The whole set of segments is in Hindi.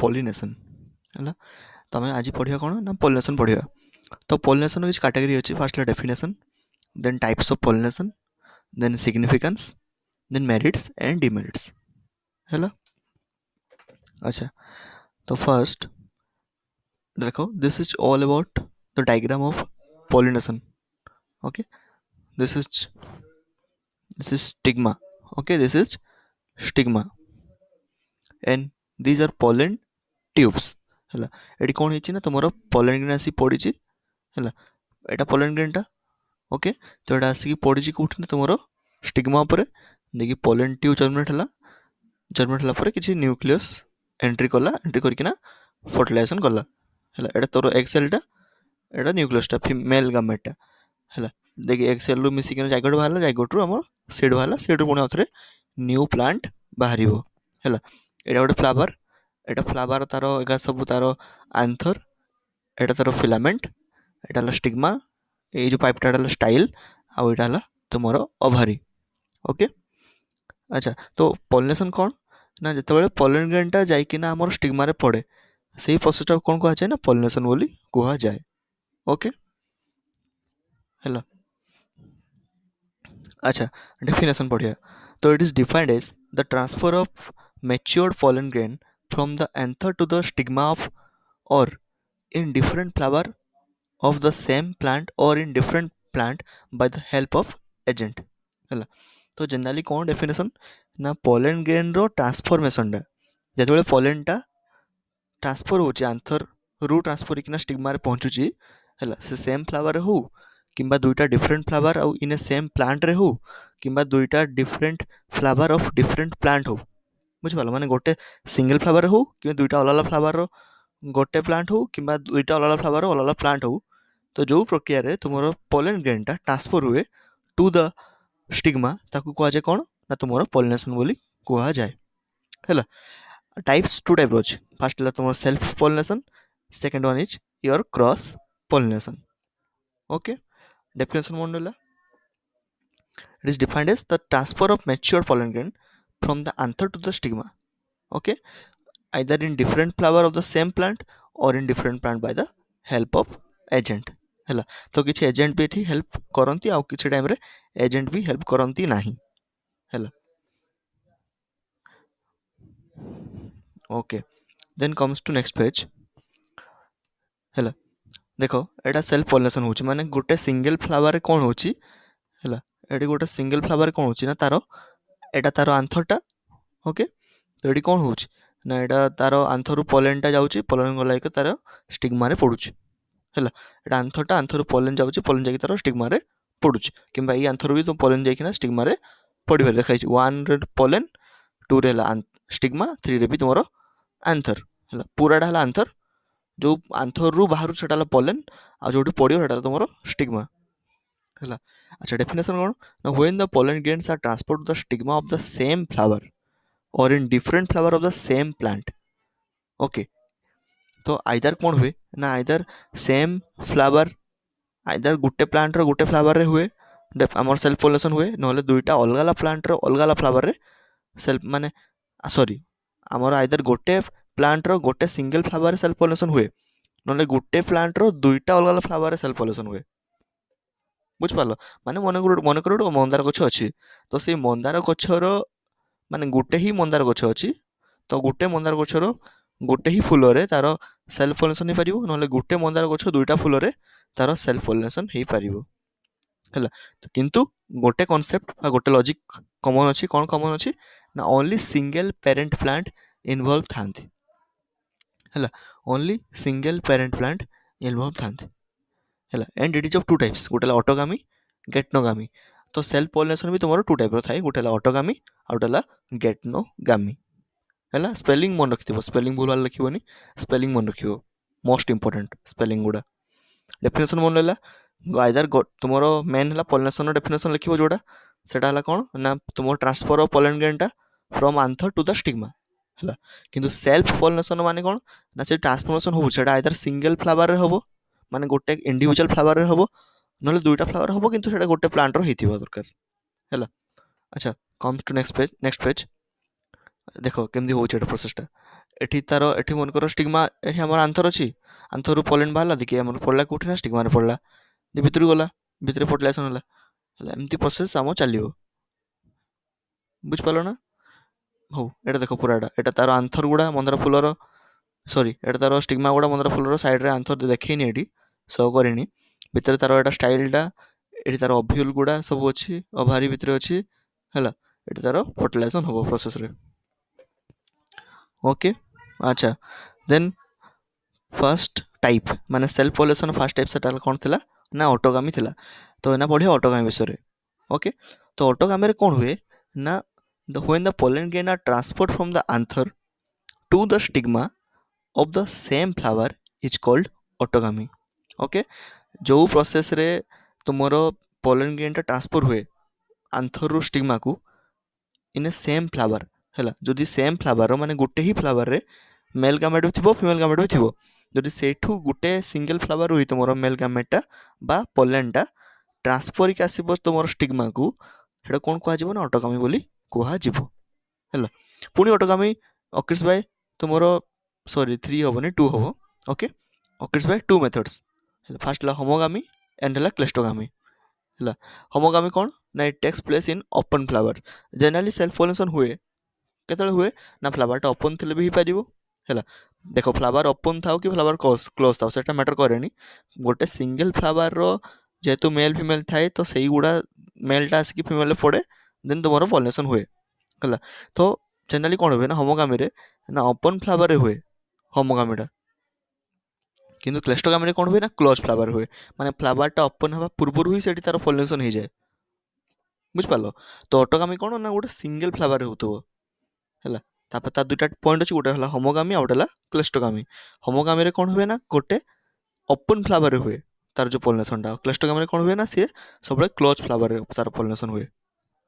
पॉलिनेशन है। तो आम आज पढ़ा कौन ना पॉलिनेशन पढ़ा। तो पॉलिनेशन किसी कैटेगरी अच्छी first definition then types of pollination then significance then merits and demerits है। अच्छा तो फर्स्ट देखो this is all about the diagram of pollination. Okay this is stigma. Okay this is stigma and these are pollen tubes है। ये कौन है तुम पोलन ग्रेन आसी पड़ी है। यहाँ पोलन ग्रेनटा ओके तो ये आसिक पड़ी कौट तुम स्टिग्मा उपर देखिए पोलन ट्यूब जर्मिनेट होला किसी न्यूक्लियस एंट्री कला एंट्री करकिना फर्टिलाइजेशन कला है। एटा तोर एग सेलटा एटा न्यूक्लियसटा फीमेल गामेटटा है। देखिए एग सेल रु मिसिक जाइगोट बाहर जाइगोट रु आम सीड बाहर सीड पुणी आउे न्यू प्लांट बाहर है। यहाँ गोटे फ्लावर यहाँ फ्लावर तार एगा सब तार आंथर यहाँ तार फिलामेंट यहाँ स्टिग्मा ये जो पाइपटा स्टाइल आउ यहाँ तुम ओभारी। ओके अच्छा तो पॉलिनेशन कौन ना जिते पोलन ग्रेनटा जाइकिना आमर स्टिग्मा रे पड़े से प्रोसेसटा कौन कह जाए ना पॉलिनेशन बोली कह जाए। ओके हेलो अच्छा डेफिनेशन पढ़िया। तो it is defined as the transfer of matured pollen grain from the anther to the stigma of or in different flower of the same plant or in different plant by the help of agent है। तो जनरली कौन डेफिनेशन ना pollen grain रो ट्रांसफॉर्मेशन जो pollen टा ट्रांसफर हो आंथर रु ट्रांसफर होना स्टिग्मा रे पहुँचुची है से सेम फ्लावर हो कि दुईटा डिफरेंट फ्लावर आउ इन ए सेम प्लांट रे हो कि दुईटा different flower of different plant हो बुझिपाल माने गोटे सिंगल फ्लावर हो कि दुईटा अलग अलग फ्लावर गोटे प्लांट हो कि दुईटा अलग अलग फ्लावर अलग अलग प्लांट हो। तो जो प्रक्रिया रे तुम पोलन ग्रेनटा ट्रांसफर हुए टू द स्टिग्मा ताकू कह जाए कौन ना तुम पॉलिनेशन बोली कह जाए है। टाइप्स टू टाइप अच्छे फास्ट है तुम self pollination second one is your cross pollination. Okay definition मन रहा it is defined as the transfer of mature pollen grain from the anther to the stigma okay either in different flower of the same plant or in different plant by the help of agent है। तो किसी एजेंट भी ये हेल्प करती आउ किसी टाइम रे एजेंट भी हेल्प करती नहीं है। Okay then comes to next page है। देखो यहाँ सेल्फ पॉलिनेशन हो माने गोटे सिंगल फ्लावर कौन हो ये गोटे सिंगल फ्लावर कौन हो ना तार एटा तार आंथरटा ओके तो ये कौन हो ना यहाँ तार आंथर पोलेनटा जाऊँगी पोलेन गला तार स्टिग्मा रे पड़ुछि है। यहाँ आंथरटा आंथर पोलेन जाऊँगी पोलेन जाकि तार स्टिग्मा रे पड़ुछि कि ये आंथर भी तुम पोलेन जाइकिना स्टिग्मा रे पड़ी पारे देखाई 1 रे पोलेन 2 रे स्टिग्मा 3 रे भी तुम आंथर है पूराटा है आंथर जो आंथर रु बाहर से पोलेन आ जो पड़ो तुम स्टिग्मा है। अच्छा डेफिनेशन कौन ना when the pollen grains are transferred to the stigma of the same flower और in different flower of the same plant okay तो आइदर कौन हुए ना आइदर सेम फ्लावर आइदर गोटे प्लांट रो गोटे फ्लावर रे हुए आमर सेल्फ पॉलिनेशन हुए ना दुईटा अलग अलग प्लांट रो अलग अलग फ्लावर रे सेल्फ माने सॉरी आमर आइदर गोटे प्लांट रो गोटे सिंगल फ्लावर रे सेल्फ पॉलिनेशन हुए ना गोटे प्लांट रो दुईटा अलग अलग फ्लावर रे सेल्फ पॉलिनेशन हुए बुझिपाल माने मन कर मंदार गछ अच्छी तो से मंदार गछर माने गोटे ही मंदार गछ अच्छी तो गोटे मंदार गछर गोटे ही फूल रे तार सेल्फ पॉलिनेशन हो पारिबो नले गोटे मंदार गछ दुईटा फूल रे तार सेल्फ पॉलिनेशन हो पारिबो है। तो किंतु गोटे कॉन्सेप्ट बा गोटे लॉजिक कॉमन अच्छी कौन कॉमन अच्छी ना only single parent plant involve थांती है only single parent plant involve थांती है। And it is of two types गोटे ऑटोगामी गेटनोगामी तो सेल्फ पॉलिनेशन भी तुम टू टाइप थाए गोटे ऑटोगामी आउ गोटे गेटनोगामी है। स्पेलिंग मन रखिथो स्पेलिंग भूल भाल लिखोनी स्पेलिंग मन रखियो मोस्ट इंपोर्टेंट स्पेलिंग गुड़ा डेफिनेशन मन रहा आइदर तुम मेन है पॉलिनेशन डेफिनेशन लिखो जोड़ा से कौन ना तुम ट्रांसफर ऑफ पोलन ग्रेनटा from anther to the stigma है। किंतु सेल्फ पॉलिनेशन माने कौन ना से ट्रांसफॉर्मेशन हो आइदर सिंगल फ्लावर रे होबो माने गोटे इंडिविजुअल फ्लावर रे होबो नले दुईटा फ्लावर होबो किंतु सेटा गोटे प्लांट रो हेतिबा दरकार है। अच्छा कम्स टू नेक्स्ट पेज देखो केमदी हो प्रोसेसटा ଏଠି ତାର ଏଠି ମନେକର ଷ୍ଟିଗ୍ମା ଏଠି ଆମର ଆନ୍ଥର ଅଛି, ଆନ୍ଥରରୁ ପୋଲେନ୍ ବାହାରିଲା ଦେଖି ଆମର ପଡ଼ିଲା କେଉଁଠି ନା ଷ୍ଟିଗ୍ମାରେ ପଡ଼ିଲା, ଯେ ଭିତରକୁ ଗଲା, ଭିତରେ ଫର୍ଟିଲାଇଜେସନ୍ ହେଲା, ଏମିତି ପ୍ରୋସେସ୍ ଆମ ଚାଲିବ। ବୁଝିପାରିଲ ନା? ହଉ ଏଇଟା ଦେଖ ପୁରା ଏଇଟା ତାର ଆନ୍ଥର ଗୁଡ଼ା ମନ୍ଦାର ଫୁଲର, ସରି ଏଇଟା ତାର ଷ୍ଟିଗ୍ମା ଗୁଡ଼ା ମନ୍ଦାର ଫୁଲର ସାଇଡ଼୍ରେ ଆନ୍ଥର ଦେଖେଇନି, ଏଠି ସୋ କରିନି, ଭିତରେ ତାର ଏଇଟା ଷ୍ଟାଇଲ୍ଟା, ଏଠି ତାର ଅଭ୍ୟୁଲ୍ ଗୁଡ଼ା ସବୁ ଅଛି, ଓଭାରି ଭିତରେ ଅଛି ହେଲା, ଏଠି ତାର ଫର୍ଟିଲାଇଜେସନ୍ ହେବ ପ୍ରୋସେସ୍ରେ। ओके अच्छा देन फर्स्ट टाइप माने सेल्फ पॉलिनेशन फर्स्ट टाइप सेटा कौन थिला ना ऑटोगामी थिला। तो एना पढ़िया ऑटोगामी विषय ओके। तो ऑटोगामी रे कौन हुए ना when the pollen grain are transport from the anther to the stigma of the same flower is called autogamy. Okay जो प्रोसेस रे तुमरो पोलन ग्रेन टा ट्रांसफर हुए आंथर रु स्टिग्मा को इन ए सेम फ्लावर है जदि सेम फ्लावर माने गोटे ही फ्लावर रे मेल गामेट भी थी फिमेल गामेट भी थी, जदि सेठू गोटे सिंगल फ्लावर हुई तुम मेल गामेटा बा पोलेनटा ट्रांसफर के आसब तुम स्टिग्मा को हेटा कौन कह ना ऑटोगामी बोली कह पुणी ऑटोगामी ऑकर्स बाय तुम सॉरी 3 हेनी 2 हम okay occurs by 2 methods first homogamy and है क्लेस्टोगामी है। होमोगामी कौन ना it takes place in open flower generally self pollination हुए केतले हुए ना फ्लावरटा ओपन थे भी हो है। देख फ्लावर ओपन था कि फ्लावर क्लोज था सेटा मैटर करे गोटे सिंगल फ्लावर जेहेतु मेल फीमेल थाए तो सही गुड़ा मेलटा आसिक फीमेल पड़े देन तुम पॉलिनेशन हुए है। तो जनरली कौन हुए ना होमोगामी रे ना ओपन फ्लावर रे हुए होमोगामीटा, किंतु क्लेस्टोगामी रे कौन हुए ना क्लोज फ्लावर हुए माने फ्लावरटा ओपन हवा पूर्व ही से तार पॉलिनेशन हो जाए बुझिपार। तो ऑटोगामी कौन ना गोटे सिंगल फ्लावर होतो है। तापर तार दुईटा पॉइंट अच्छे गोटे है होमोगामी आउट है क्लेस्टोगामी। होमोगामी रे कौन हुए ना गोटे ओपन फ्लावर हुए तार जो पॉलिनेशनटा, क्लेस्टोगामी रे कौन हुए ना सी सब क्लोज फ्लावर तार पॉलिनेशन हुए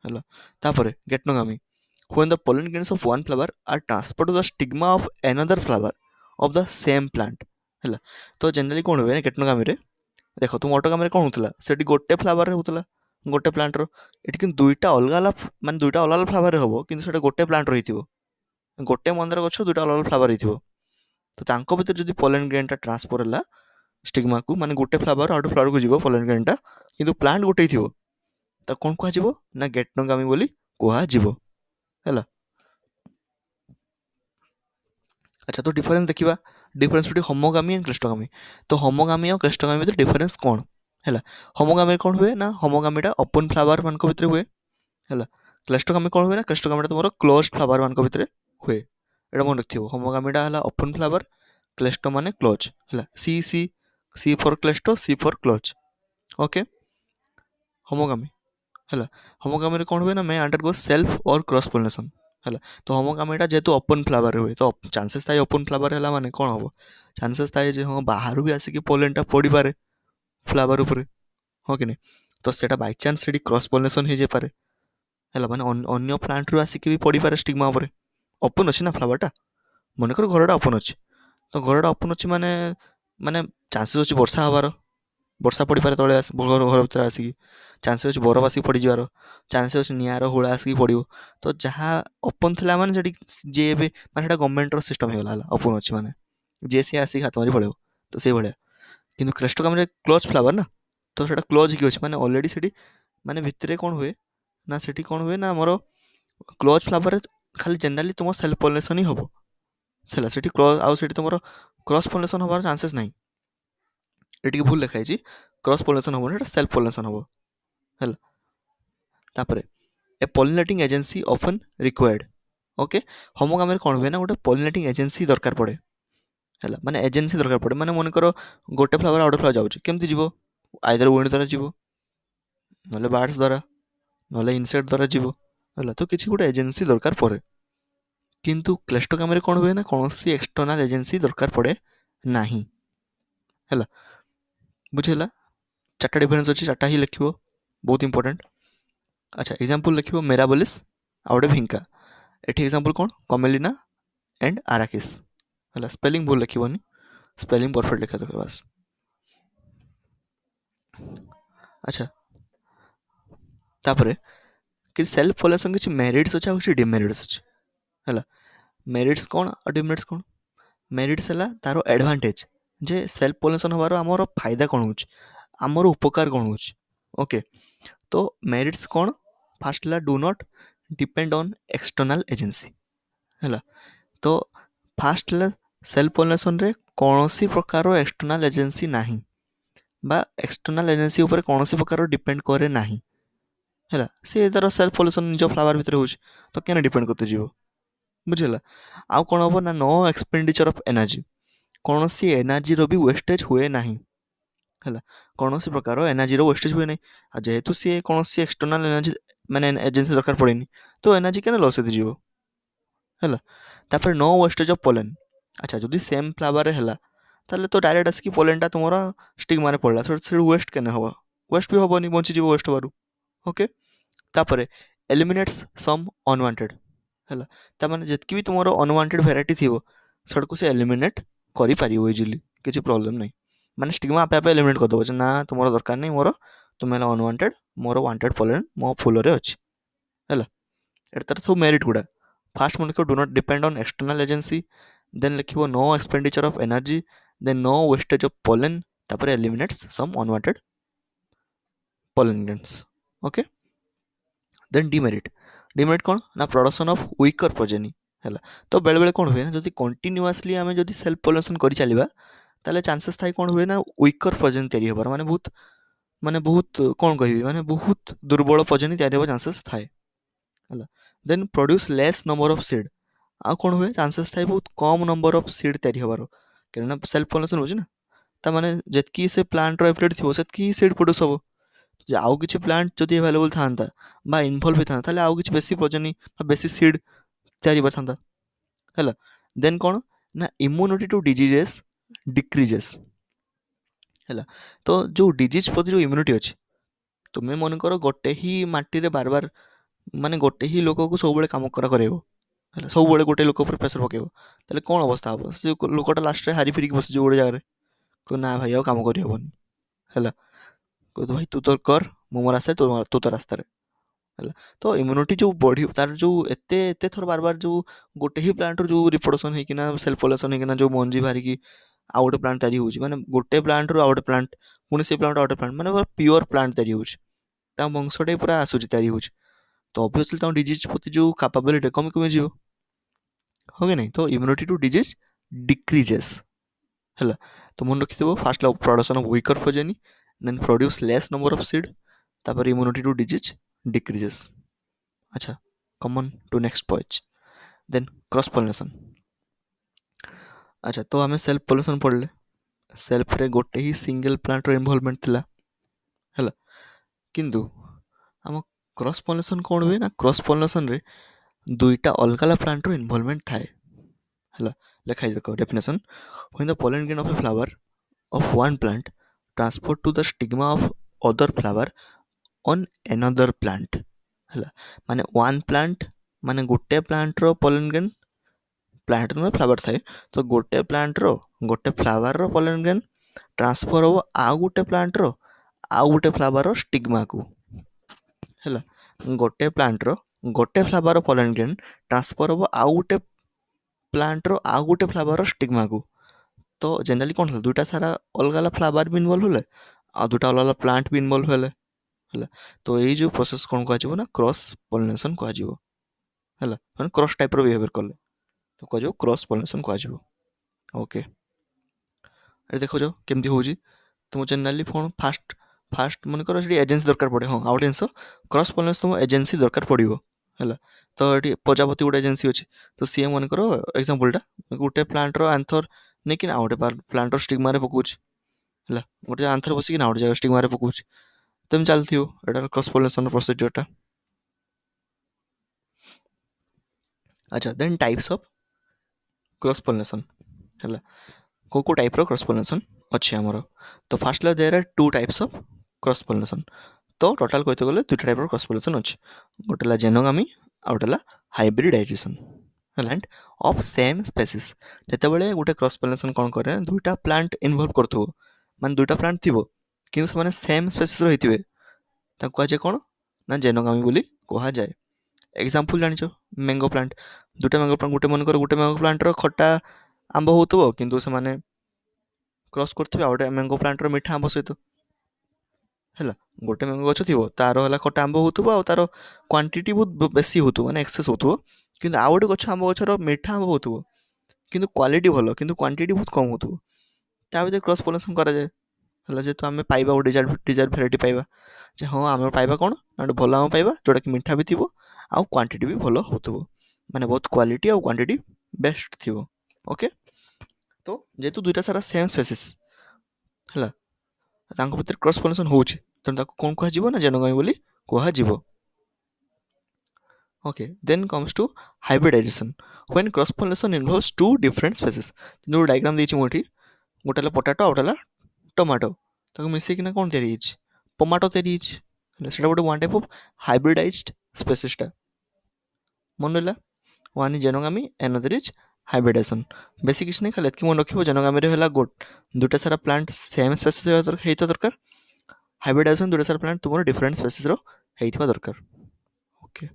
है। तापर गेटनोगामी when the pollen grains of one flower are transferred to the stigma of another flower of the same plant है। तो जनरली कौन हुए ना गेटनोगामी रे देख तुम ऑटोगामी रे कौन होता से गोटे फ्लावर होता गोटे प्लांट रो ये कि दुईटा अलग अलग मान दुईटा अलग अलग फ्लावर हम कि गोटे प्लांट रही गोटे मंदार गछ दुईटा अलग अलग फ्लावर रही तो भर जो पोलन ग्रेन ट्रांसफर है स्टिग्मा को माने गोटे फ्लावर आउट फ्लावर को जीव पोलन ग्रेन किंतु प्लांट गोटे ही तो कौन कह ना गेटनोगामी बोली कह। अच्छा तो डिफरेंस देखा डिफरेंस बिटवीन होमोगामी एंड क्लेस्टोगामी। तो होमोगामी और क्लेस्टोगामी भीतर डिफरेंस कौन है? होमोगामी कौन हुए ना होमोगामीटा ओपन फ्लावर मान भीतर हुए है। क्लेस्टोगामी कौन हुए ना क्लेस्टोगामीटा तुम क्लोज फ्लावर मान भीतर हुए। एटा मन रखियो होमोगामीटा है ओपन फ्लावर क्लेस्टो माने क्लोज है C C C for cleisto C for close okay. Homogamy है होमोगामी कौन हुए ना मैं अंडरगो सेल्फ और क्रॉस पोलिनेशन है। तो होमोगामीटा जेहेतु ओपन फ्लावर हुए तो चांसेस थाए ओपन फ्लावर है माने कौन हम चांसेस थाए जे हाँ बाहर भी आसिक पोलेनटा पड़ी पारे फ्लावर उपर हाँ कि नहीं। तो सेटा बाय चांस से क्रॉस पोलिनेशन हो जाए है माने अन्य प्लांट रु आसिक भी पड़ी पारे स्टिग्मा उपर ओपन अच्छी ना फ्लावरटा मनकर घरटा ओपन अच्छी तो घरटा ओपन अच्छी माने माने चांसेस अच्छी वर्षा हबार वर्षा पड़ पारे तले घर भर आसिक चांसेस अच्छी बरफ आसिक पड़ जावर चांसेस अच्छी निआर हुड़ा आसिक पड़ो तो जहाँ ओपन थी मैंने जी भी मैंने गवर्नमेंट सिस्टम होगा ओपन अच्छी मैंने जी सी आसिक हाथ मारी पड़ो तो से भाया कि क्लेस्टोगामी क्लोज फ्लावर ना तो सेटा क्लोज ही अच्छे मैंने अलरेडी से माने भितर कौन हुए ना से कौन हुए ना मोर क्लोज फ्लावर खाली जनरली तुम सेल्फ पॉलिनेशन ही हम से क्लोज आउ तुम क्रॉस पॉलिनेशन हबार चांसेस ना ये भूल लिखाई क्रॉस पॉलिनेशन हम सेल्फ पॉलिनेशन हम है। तापर a pollinating agency often required okay. Homogamy कौन हुए ना गोटे पॉलिनेटिंग एजेंसी दरकार पड़े है माने एजेंसी दरकार पड़े माने मन कर गोटे फ्लावर आउट फ्लावर जाऊँ केमती जीव आइदर विंड द्वारा जीव ना बार्ड्स द्वारा ना इनसेक्ट द्वारा जीव है तो किसी गोटे एजेंसी दरकार पड़े किंतु क्लेस्टोगामी कौन हुए ना कौन सी एक्सटर्नाल एजेंसी दरकार पड़े ना है। बुझेगा चार्टा डिफरेंस अच्छी चार्टा ही लिख बहुत इंपोर्टेंट। अच्छा एग्जांपल लिख मेराबोलिस आउटे भिंका एटी एग्जांपल कौन कमेलिना एंड आराकिस है स्पेलिंग भूल लिखनी स्पेलिंग परफेक्ट लिखा दरकार बस। अच्छा तापर कि सेल्फ पॉलिनेशन किसी मेरिट्स अच्छे और डिमेरिट्स अच्छे है। मेरिट्स कौन और डिमेरिट्स कौन? मेरिट्स है तार एडभांटेज जे सेल्फ पॉलिनेशन हबार आमर फायदा कौन होची, आमर उपकार कौन होची। ओके, तो मेरिट्स कौन? फास्ट है do not depend on external agency है। तो फास्ट है सेल्फ पॉलिनेशन रे कौन सी प्रकार एक्सटर्नल एजेंसी नहीं बा एक्सटर्नल एजेंसी ऊपर कौन सी प्रकार डिपेंड करे नहीं है। सी तार सेल्फ पॉलिनेशन निज फ्लावर भितर हो तो क्या डिपेंड करते जीव बुझेगा। आउ कौन हम ना नो एक्सपेंडिचर ऑफ एनर्जी, कौन सी एनर्जी भी वेस्टेज हुए ना है, कौन सी प्रकार एनर्जी वेस्टेज हुए ना। जेहेतु सी कौन सी एक्सटर्नल एनर्जी माने एजेंसी दरकार पड़ेनी तो एनर्जी क्या लस होती है। तापर नो वेस्टेज ऑफ पोलेन। अच्छा जदि सेम फ्लावर है ताले तो डायरेक्ट आसिक पोलेनटा तुम स्टिग्मा रे पड़ला से वेस्ट केने हम, वेस्ट भी हेनी बंची वेस्ट हबार। ओके, तापर एलिमिनेट्स सम अनवांटेड है, ताने जितकी भी तुम अनवांटेड भेराइटी थी सब को से एलिमिनेट कर इजिली किसी प्रोब्लेम नहीं, माने स्टिग्मा आपे आपे एलिमिनेट करदे ना तुम दरकार नहीं मोर, तुम अनवांटेड मोर वांटेड पोलेन मो फूल रे अच्छी है। तार सब मेरिट गुड़ा फास्ट मन लिखो do not depend on external agency, then लिखो no expenditure of energy, then no wastage of pollen, तापर eliminates some unwanted pollen grains. Okay, then demerit, demerit कौन ना प्रोडक्शन ऑफ वीकर प्रोजेनी है। तो बेले बेले कौन हुए ना जब कंटिन्यूअसली आम जब सेल्फ पॉलिनेशन कर चलवा ताले चांसेस थाए कौन हुए ना वीकर प्रोजेनी तैयारी होबार, माने बहुत कौन कहि माने बहुत दुर्बल प्रोजेनी तैयारी होबार चांसेस थाए है। Then produce less number of seed, आ कौन हुए चांसेस थाए बहुत कम नंबर ऑफ सीड तैयारी होबार, कहना सेल्फ पॉलिनेशन हो ना ता माने जेतकी से प्लांट रो एफिलिएट थिबो सेतकी सीड प्रोड्यूस हो। आउ किसी प्लांट जदि अवेलेबल था बा इनवॉल्व होता ताले आउ किसी बेसी प्रोजेनी बेसी सीड तैयारी होता है। देन कौन ना इम्यूनिटी टू डिजीजेस डिक्रीजेस है। तो जो डिजीज प्रति जो इम्यूनिटी अच्छी तुम्हें मन कर गोटे ही माटी रे बार बार माने गोटे ही लोक को सब कम कर सब गोटे लोक प्रेसर पकेब ताले कौन अवस्था हम से लोकटा लास्ट हारी फिर बस गोटे जगह को ना भाई कम करहबनी है, कह भाई तू तो कर मु मोर रास्ता तू तो रास्तार है। तो इम्यूनिटी जो बढ़ी तार जो एते एते थर बार बार जो गोटे ही प्लांट जो रिप्रोडक्शन होना सेल्फ पॉलिनेशन होना जो मंजी बाहरिकी आउ गोटे प्लांट तैयारी होची माने गोटे प्लांट रू आउ गोटे प्लांट पुणी से प्लांट आउ गोटे प्लांट माने प्योर प्लांट तैयारी होची वंशटा पूरा आसूची तैयारी होची तो ऑब्वियसली तुम डिजीज प्रति जो कैपेबिलिटी कमी कमी जीव हो कि नहीं। तो इम्यूनिटी टू डिजीज डिक्रीजेस है। तो मन रखी first production of weaker progeny, then produce less number of seed, तापर इम्यूनिटी टू डिजीज डिक्रीजेस। अच्छा coming to next point, then cross pollination. अच्छा तो आम सेल्फ पॉलिनेशन पढ़ले सेल्फ रे गोटे ही सिंगल प्लांट रो इन्वॉल्वमेंट थिला है, किंतु आम क्रॉस पॉलिनेशन कौन हुए ना क्रॉस पॉलिनेशन रे दुईटा अलग अलग प्लांट रो इन्वॉल्वमेंट थाए है। लिखाई देख definition, when the pollen grain of a flower of one plant transport to the stigma of other flower on another plant है, माने वन प्लांट माने गोटे प्लांट रो पोलन ग्रेन प्लांट में फ्लावर थाए तो गोटे प्लांट रो गोटे फ्लावर रो पोलन ग्रेन ट्रांसफर हो आउ गोटे प्लांट रो आउ गोटे फ्लावर रो स्टिग्मा को है। गोटे प्लांट रो गोटे फ्लावर पोलन ग्रेन ट्रांसफर हो आउ गोटे प्लांट रो आउ गोटे फ्लावर रो स्टिग्मा को। तो जनरली कौन है दुटा सारा अलग अलग फ्लावर भी इनवॉल्व होले आ दुटा अलग अलग प्लांट भी इनवॉल्व होले है। तो यही जो प्रोसेस कौन कह ना क्रॉस पॉलिनेशन कह है, माने क्रॉस टाइप रो बिहेवियर कले तो कह क्रॉस पॉलिनेशन कह। ओके अरे देखो जो केमती हो तुम जनरली फोन फास्ट फास्ट मन कर एजेंसी दरकार पड़े हाँ आउ जिन क्रॉस पॉलिनेशन तुम एजेंसी दरकार पड़ो है। तो ये प्रजापति गोटे एजेंसी अच्छी तो सी मन कर एग्जांपलटा गोटे प्लांट रो आंथर नहीं कि गोटे प्लांट रो स्टिग्मा रे पकाउछ है, गोटे आंथर बसिक गोटे जगह स्टिग्मा रे पकाउछ तो चलती एटा क्रॉस पॉलिनेशन प्रोसीजरटा। अच्छा then types of cross pollination है, को टाइप रो क्रॉस पॉलिनेशन अच्छे आमर। तो first there are two types of cross pollination, तो टोटाल कहते गले दुईटा टाइप क्रॉस पॉलिनेशन अच्छे, गोटे जेनोगामी आ गोटे hybridization end of same species. जिते गोटे क्रॉस पॉलिनेशन कौन करे दुईटा प्लांट इनवॉल्व कर माने दुईटा प्लांट थी कि सेम स्पेसीज रही कहुए कौन ना जेनोगामी बोली कह जाए। एग्जाम्पल जानिଛ मैंगो प्लांट दुटा मैंगो प्लांट गोटे मनकर गोटे मैंगो प्लांटर खटा आंब होतुबो किंतु ସେମାନେ क्रॉस करथिबे आ गोटे मैंगो प्लांटर मिठा आंब सहित ହେଲା गोटे मैंगो गछ थिबो तार होला खटा आंब होतुबो आ तार क्वांटिटी बहुत बेसी होतुबो माने एक्सेस होतुबो किंतु आ गोटे गछ आंब गछर मिठा आंब होतुबो किंतु क्वालिटी भलो किंतु क्वांटिटी बहुत कम होतुबो ता भितर क्रॉस पोलिनेशन करा जाए ହେଲା ଯେହେତୁ ଆମେ ପାଇବା ଗୋଟେ ଡିଜାର୍ଭ ଭେରାଇଟି ପାଇବା ଯେ ହଁ ଆମେ ପାଇବା କ'ଣ ନା ଗୋଟେ ଭଲ ଆମ୍ବ ପାଇବା ଯେଉଁଟାକି ମିଠା ବି ଥିବ ଆଉ କ୍ୱାଣ୍ଟିଟି ବି ଭଲ ହେଉଥିବ ମାନେ ବହୁତ କ୍ୱାଲିଟି ଆଉ କ୍ୱାଣ୍ଟିଟି ବେଷ୍ଟ ଥିବ ଓକେ ତ ଯେହେତୁ ଦୁଇଟା ସାରା ସେମ୍ ସ୍ପେସିସ୍ ହେଲା ତାଙ୍କ ଭିତରେ କ୍ରସ୍ ପଲିନେସନ୍ ହେଉଛି ତେଣୁ ତାକୁ କ'ଣ କୁହାଯିବ ନା ଜେନୋଗାମି ବୋଲି କୁହାଯିବ okay then comes to hybridization when cross pollination involves two different species ଯେଉଁ ଡାଇଗ୍ରାମ୍ ଦେଇଛି ମୁଁ ଏଠି ଗୋଟେ ହେଲା ପଟାଟୋ ଆଉ ଗୋଟେ ହେଲା ଟମାଟୋ ତାକୁ ମିଶେଇକିନା କ'ଣ ତିଆରି ହେଇଛି ପମାଟୋ ତିଆରି ହେଇଛି ହେଲେ ସେଇଟା ଗୋଟେ ୱାନ୍ ଟାଇପ୍ ଅଫ୍ ହାଇବ୍ରିଡାଇଜ୍ଡ ସ୍ପେସିସ୍ଟା ମନେ ରହିଲା ୱାନ୍ ଇଜ୍ ଜେନୋଗାମି ଆନଦର ଇଜ୍ ହାଇବ୍ରିଡାଇଜେସନ୍ ବେଶୀ କିଛି ନାହିଁ ଖାଲି ଏତିକି ମନେ ରଖିବ ଜେନୋଗାମିରେ ହେଲା ଦୁଇଟା ସାରା ପ୍ଲାଣ୍ଟ ସେମ୍ ସ୍ପେସିସ୍ ହେଇଥିବା ଦରକାର ହାଇବ୍ରିଡାଇଜେସନ୍ ଦୁଇଟା ସାରା ପ୍ଲାଣ୍ଟ ତୁମର ଡିଫରେଣ୍ଟ ସ୍ପେସିସ୍ର ହେଇଥିବା ଦରକାର ଓକେ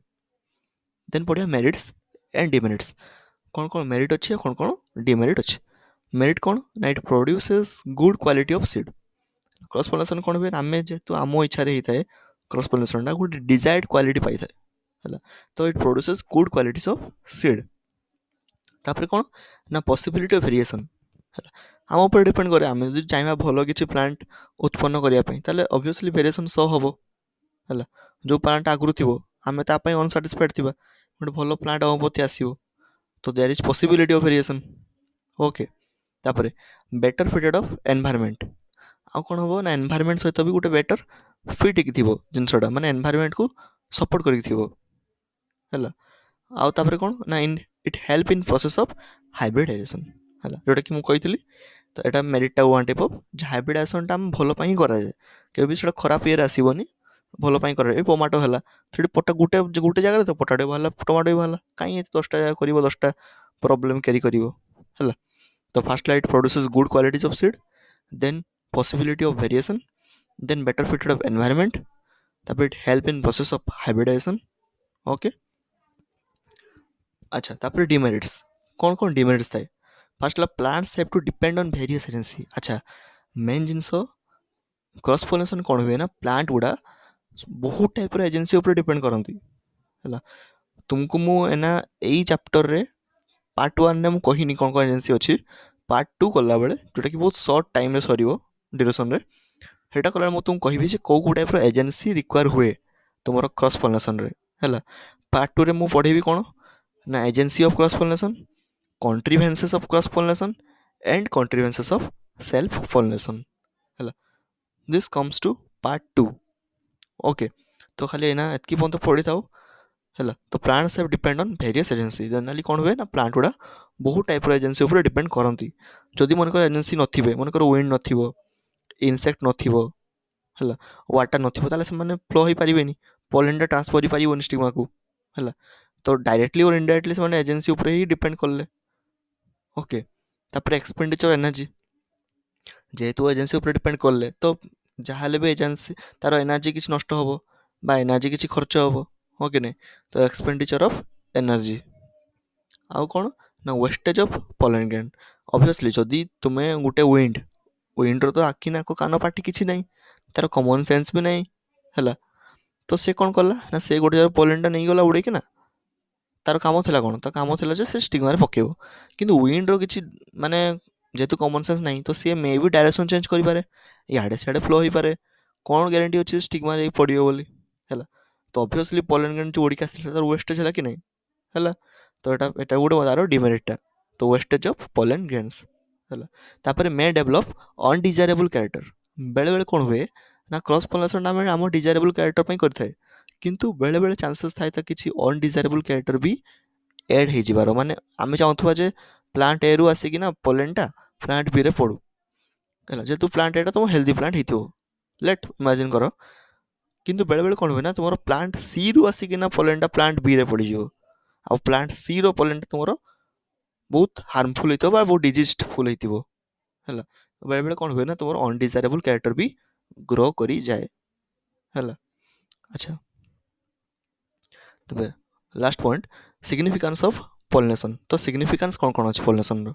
ଦେନ୍ ପଢ଼ିବା ମେରିଟ୍ସ ଆଣ୍ଡ ଡିମେରିଟ୍ସ କ'ଣ କ'ଣ ମେରିଟ୍ ଅଛି ଆଉ କ'ଣ କ'ଣ ଡିମେରିଟ୍ ଅଛି मेरिट कौन ना it produces good quality of seed cross pollination कौन हुए आम जेहेतु आम इच्छा होता है क्रॉस पॉलिनेशन गोटे डिजायर्ड क्वालिटी पाई है तो it produces good qualities of seed तापर कौन ना पॉसिबिलिटी ऑफ वेरिएशन आम उपर डिपेंड करे आम जो चाहिए भल किसी प्लांट उत्पन्न करने ऑब्वियसली वेरिएशन सो हम है जो प्लांट आगुरी थी आम तापाई अनसाटिस्फाइड थी गोटे भल प्लांट आम प्रति आसो तो there is possibility of variation okay तापर बेटर फिटेड ऑफ एनवायरनमेंट आउ कौन हम ना एनवायरनमेंट सहित भी गोटे बेटर फिट थी जिनसटा माने एनवायरनमेंट को सपोर्ट कर आउ तापर कौन ना in it help in process of hybridization है जोटा कि मुझे कही तो यहाँ मेरिटा वन टाइप ऑफ हाइब्रिडाइजेशन आम भल कराए केवि से खराब ये आसबनी भल कर टमाटो है पटा गोटे गोटे जगह तो पटाटे बाहर टमाटो भी बाहर कहीं 10टा जगह कर 10टा प्रॉब्लम कैरी कर तो first it produces good qualities of seed then possibility of variation then better fitted of environment तापर it help in process of hybridization okay अच्छा तापर demerits कौन कौन demerits थाए first plants have to depend on various agency अच्छा मेन जिनस क्रॉस पॉलिनेशन कौन हुए ना प्लांट गुड़ा बहुत टाइप एजेंसी ऊपर डिपेंड करती है तुमको मुझे यही चैप्टर रे पार्ट 1 में मुझे कौन कौन एजेंसी अच्छी पार्ट 2 कला बेले जोटा कि बहुत सर्ट टाइम रे सर ड्यूरेसन सेटा कला मुझे तुमको कहि कौ कौ टाइप एजेंसी रिक्वायर हुए तुम क्रॉस पॉलिनेशन है पार्ट 2 रे मुझे पढ़ेबी कौन ना agency of cross pollination contrivances of cross pollination and contrivances of self pollination है this comes to part 2 okay तो खाली ना एतकी पर्यंत पढ़ी था है तो plants have depend on various agency generally कौन हुए ना प्लांट गुड़ा बहुत टाइप एजेंसी ऊपर डिपेंड करती जदि मनकर एजेंसी नथिबे मनकर विंड नथिबो इनसेक्ट नथिबो है वाटर नथिबो ताले से माने फ्लो हो पारिबेनी पोलेनटा ट्रांसफर हो पारिबोनी स्टिग्मा को है तो डायरेक्टली और इनडायरेक्टली से माने एजेंसी ऊपर ही डिपेंड करले ओके तापर एक्सपेंडिचर एनर्जी जेहेतु एजेंसी ऊपर डिपेंड करले तो जहाँ भी एजेंसी तार एनर्जी किसी नष्ट हम बा एनर्जी किसी खर्च हम हाँ कि नहीं तो एक्सपेंडिचर ऑफ एनर्जी आउ कौन ना wastage of pollen grand obviously जदि तुम्हें गोटे विंड तो आखि नाक कान पाटी किसी ना तार कॉमन सेंस भी नहीं है तो सी कौन कला ना से गोटे जगह पॉलेनटा नहीं गला उड़े कि ना तार काम थी कौन तो काम थी से स्टिग्मा पकेब कि विंड किसी माने जेहेतु कॉमन सेंस नहीं तो सी मे भी डायरेक्शन चेंज करें इे सियाड़े फ्लो हो पाए कौन ग्यारंटी अच्छी स्टिग्मा जाए पड़ो बोली है तो ऑब्वियसली पॉलन ग्रैंड जो उड़िक आसाला तार वेस्टेज है कि नहीं है तो ये गोटे तार डिमेरिटा तो वेस्टेज ऑफ पॉलन ग्रेन्स है तापर मे डेभलप अनडिजायरेबल कैरेक्टर बेले बेले कौन हुए ना क्रॉस पॉलिनेशन आम आम डिजायरेबल कैरेक्टर पर करते किंतु बेले बेले चांसेस थाए तो किसी अनडिजायरेबल कैरेक्टर भी एड हो जाबार माने आम चाहूँ जे प्लांट ए रु आसिकिना पॉलेनटा प्लांट बी रे पड़ू है जेहेतु प्लांट एटा तुम हेल्दी प्लांट हो लेट इमेजिन कर किंतु बेले बेले कौन हुए ना तुम प्लांट सी रु आसिकिना पॉलेनटा प्लांट बी रे पड़ज आ प्लांट सी रो पॉलेनटा तुम बहुत हार्मफुल होता बहुत डिजीजफुल होता है बेले बेले कौन हुए ना तुम अनडिजायरेबल कैरेक्टर भी ग्रो करी जाए है अच्छा तबे last point significance of pollination. तो सिग्निफिकेंस कौन कौन अच्छे पॉलिनेशन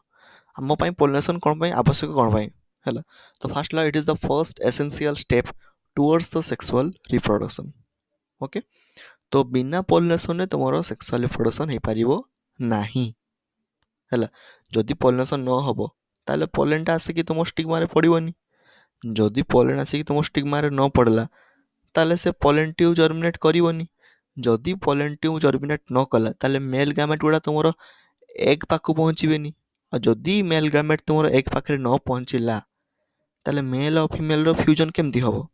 आम पॉलिनेशन कौन आवश्यक कौन है। तो फास्ट ला it is the first essential step towards the sexual reproduction. Okay, तो बिना पॉलिनेशन तुम सेक्सुअल रिप्रोडक्शन हो पार नहीं है। जदि पॉलिनेशन न हम ताले पॉलेनटा आसिक तुम स्टिग्मा रे पड़ोनी। जदि पॉलेन आसिक तुम स्टिग्मा रे न पड़ला ताले से पॉलेन ट्यूब जर्मिनेट करनी। जदि पॉलेन ट्यूब जर्मिनेट न कला ताले मेल गामेट गुड़ा तुम एग पाक पहुँचबेनी। और जदि मेल गामेट तुम एग पाखे न पहुँचला ताले मेल और फीमेल फ्यूजन केमती हम,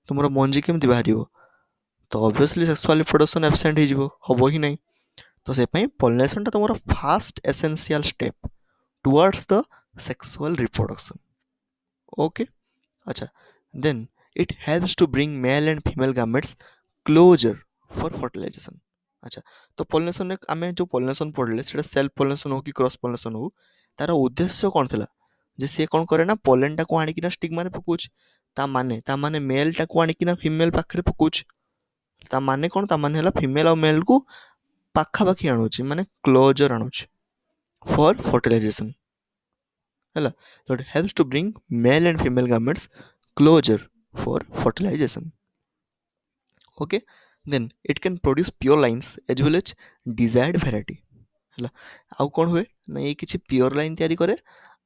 तुम मंजी केमती बाहर, तो ऑब्वियसली सेक्सुअल रिप्रोडक्शन एब्सेंट हो ही नहीं। तो से पॉलिनेशन टा तुम first essential step towards the sexual reproduction. Okay, अच्छा, then it helps to bring male and female gametes closer for fertilization. अच्छा, तो पॉलिनेशन आम जो पॉलिनेशन पढ़ले सेल्फ पॉलिनेशन हो कि क्रॉस पॉलिनेशन हो, तार उद्देश्य कौन था जे सी कौन करे ना पॉलेन टाक आणिकिना स्टिग्मा रे पकाउछ। ता माने मेल टाक आणिकिना फीमेल पाखरे पकाउछ। ता माने कौन, ता माने हला फीमेल और मेल को पाखापाखि आणुछि, माने क्लोजर आणुछि फॉर फर्टिलाइजेशन है। तो it helps to bring male and female gametes closer for fertilization. Okay, then it can produce pure lines as well as desired variety है। आउ कौन हुए ना ये किसी प्योर लाइन तैयारी करे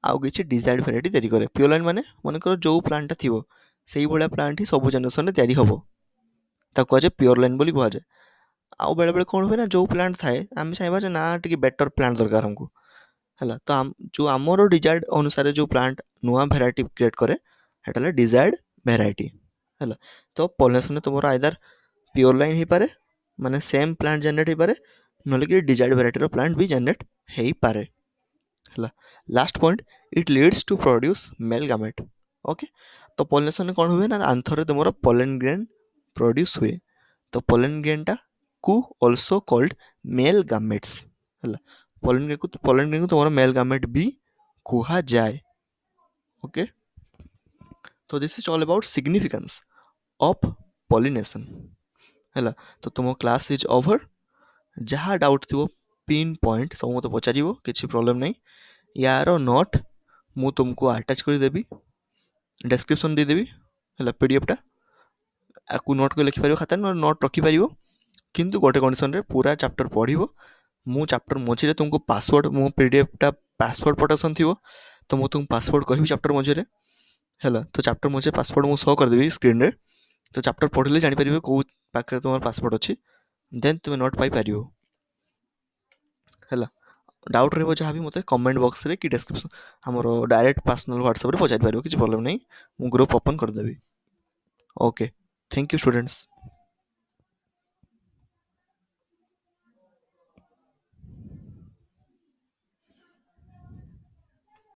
आउ किसी डिजायर्ड भेराइटी तैयारी करे। प्योर लाइन माने मनकर जो प्लांटा थी से भाया प्लांट ही सब जेनेरेशन तैयारी हम कहुए प्योर लाइन बोली कहुए। आउ बेले बेले कौन हुए ना जो प्लांट थाए आम चाहिए ना टी बेटर प्लांट दरकार हमको है। तो जो आमर डिजायर्ड अनुसार जो प्लांट नुआ भेराइटी क्रिएट करे सेटा डिजायर्ड भेराइटी है। तो पॉलिनेशन में तुम आइदर प्योर लाइन हो पारे माने सेम प्लांट जनरेट हो पारे ना कि डिजायर्ड भेराइटी प्लांट भी जनरेट हो पारे है। Last point it leads to produce male gamete. Okay, तो पॉलिनेशन में कौन हुए ना आंथर तुम पोलन ग्रेन प्रोड्यूस हुए। तो पोलन ग्रेनटा को ऑल्सो कॉल्ड मेल गामेट्स है। पोलन ग्रेन को तुम मेल गामेट भी कहा जाए। ओके, तो this is all about significance of pollination है। तो तुम क्लास इज ओवर। जहाँ डाउट थी पिन पॉइंट सब मत पचार किसी प्रॉब्लम नहीं। यार नोट मु तुमको अटैच करदेवी डिस्क्रिप्शन देदेवी है पीडीएफ टा आपको नोट को लिखिपार खाता नोट रखिपार किंतु गोटे कंडीशन रे पूरा चैप्टर पढ़ो। मु चैप्टर मझे तुमको पासवर्ड मो पीडीएफ टा पासवर्ड प्रोटेक्शन थी तो मुझे तुम पासवर्ड कहि चैप्टर मझे है। तो चैप्टर मझे पासवर्ड मुझे शो करदेवी स्क्रीन रे। तो चैप्टर पढ़ले जापर कौ पाखे तुम पासवर्ड अच्छी देन तुम नोट पाइपर है। डाउट रही जहाँ भी मतलब कमेंट बॉक्स रे कि डिस्क्रिप्शन आमर डायरेक्ट पर्सनल व्हाट्सएप रे पचारि पार किसी प्रॉब्लम नहीं। मु ग्रुप ओपन करदेवी। Okay, thank you students.